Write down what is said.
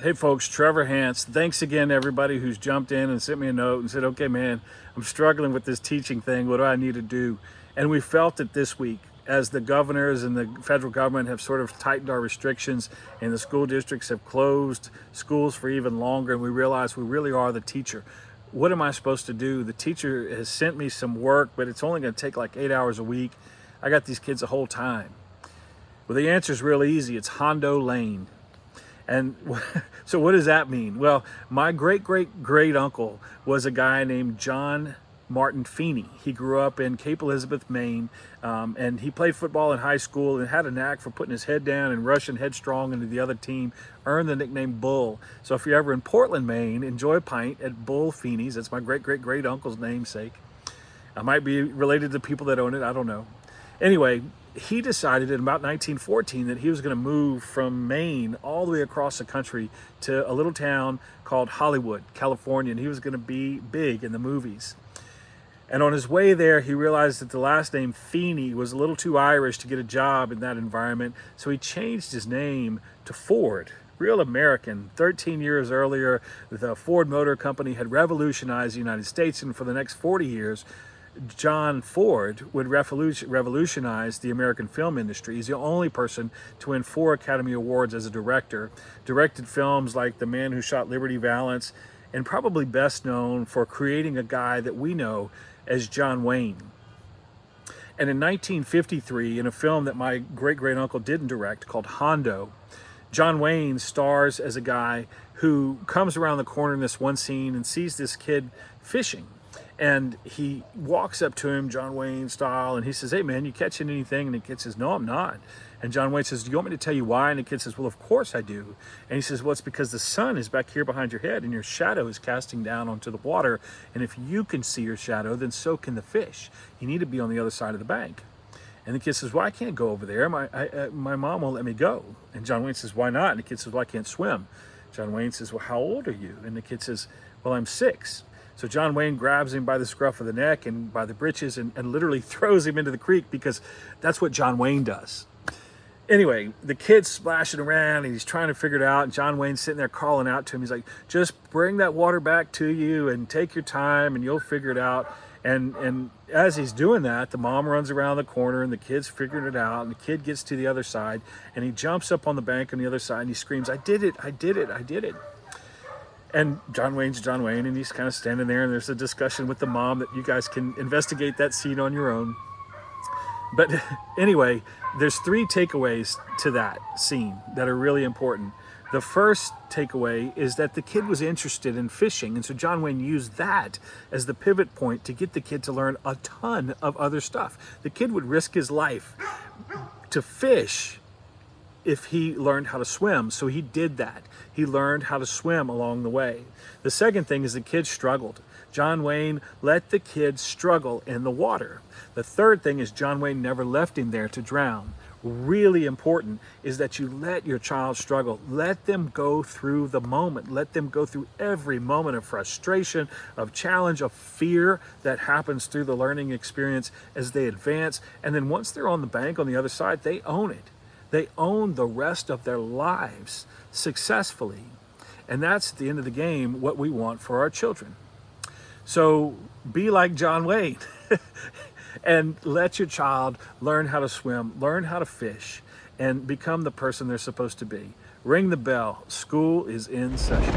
Hey folks, Trevor Hance. Thanks again to everybody who's jumped in and sent me a note and said, okay man, I'm struggling with this teaching thing. What do I need to do? And we felt it this week as the governors and the federal government have sort of tightened our restrictions and the school districts have closed schools for even longer, and we realize we really are the teacher. What am I supposed to do? The teacher has sent me some work, but it's only going to take like 8 hours a week. I got these kids the whole time. Well, the answer is real easy. It's Hondo Lane. And so what does that mean? Well, my great uncle was a guy named John Martin Feeney. He grew up in Cape Elizabeth, Maine, and he played football in high school and had a knack for putting his head down and rushing headstrong into the other team, earned the nickname Bull. So if you're ever in Portland, Maine, enjoy a pint at Bull Feeney's. That's my great uncle's namesake. I might be related to the people that own it, I don't know. Anyway, he decided in about 1914 that he was going to move from Maine all the way across the country to a little town called Hollywood, California, and he was going to be big in the movies. And on his way there, he realized that the last name Feeney was a little too Irish to get a job in that environment, so he changed his name to Ford. Real American. 13 years earlier, the Ford Motor Company had revolutionized the United States, and for the next 40 years, John Ford would revolutionize the American film industry. He's the only person to win 4 Academy Awards as a director, directed films like The Man Who Shot Liberty Valance, and probably best known for creating a guy that we know as John Wayne. And in 1953, in a film that my great-uncle didn't direct called Hondo, John Wayne stars as a guy who comes around the corner in this one scene and sees this kid fishing. And he walks up to him, John Wayne style, and he says, hey man, you catching anything? And the kid says, no, I'm not. And John Wayne says, do you want me to tell you why? And the kid says, well, of course I do. And he says, well, it's because the sun is back here behind your head and your shadow is casting down onto the water. And if you can see your shadow, then so can the fish. You need to be on the other side of the bank. And the kid says, well, I can't go over there. My mom won't let me go. And John Wayne says, why not? And the kid says, well, I can't swim. John Wayne says, well, how old are you? And the kid says, well, I'm 6. So John Wayne grabs him by the scruff of the neck and by the breeches and literally throws him into the creek, because that's what John Wayne does. Anyway, the kid's splashing around and he's trying to figure it out. And John Wayne's sitting there calling out to him. He's like, just bring that water back to you and take your time and you'll figure it out. And as he's doing that, the mom runs around the corner and the kid's figuring it out. And the kid gets to the other side and he jumps up on the bank on the other side and he screams, I did it, I did it, I did it. And John Wayne's John Wayne, and he's kind of standing there, and there's a discussion with the mom that you guys can investigate that scene on your own. But anyway, there's 3 takeaways to that scene that are really important. The first takeaway is that the kid was interested in fishing, and so John Wayne used that as the pivot point to get the kid to learn a ton of other stuff. The kid would risk his life to fish if he learned how to swim, so he did that. He learned how to swim along the way. The second thing is the kid struggled. John Wayne let the kid struggle in the water. The third thing is John Wayne never left him there to drown. Really important is that you let your child struggle. Let them go through the moment. Let them go through every moment of frustration, of challenge, of fear that happens through the learning experience as they advance. And then once they're on the bank on the other side, they own it. They own the rest of their lives successfully. And that's at the end of the game what we want for our children. So be like John Wayne and let your child learn how to swim, learn how to fish, and become the person they're supposed to be. Ring the bell. School is in session.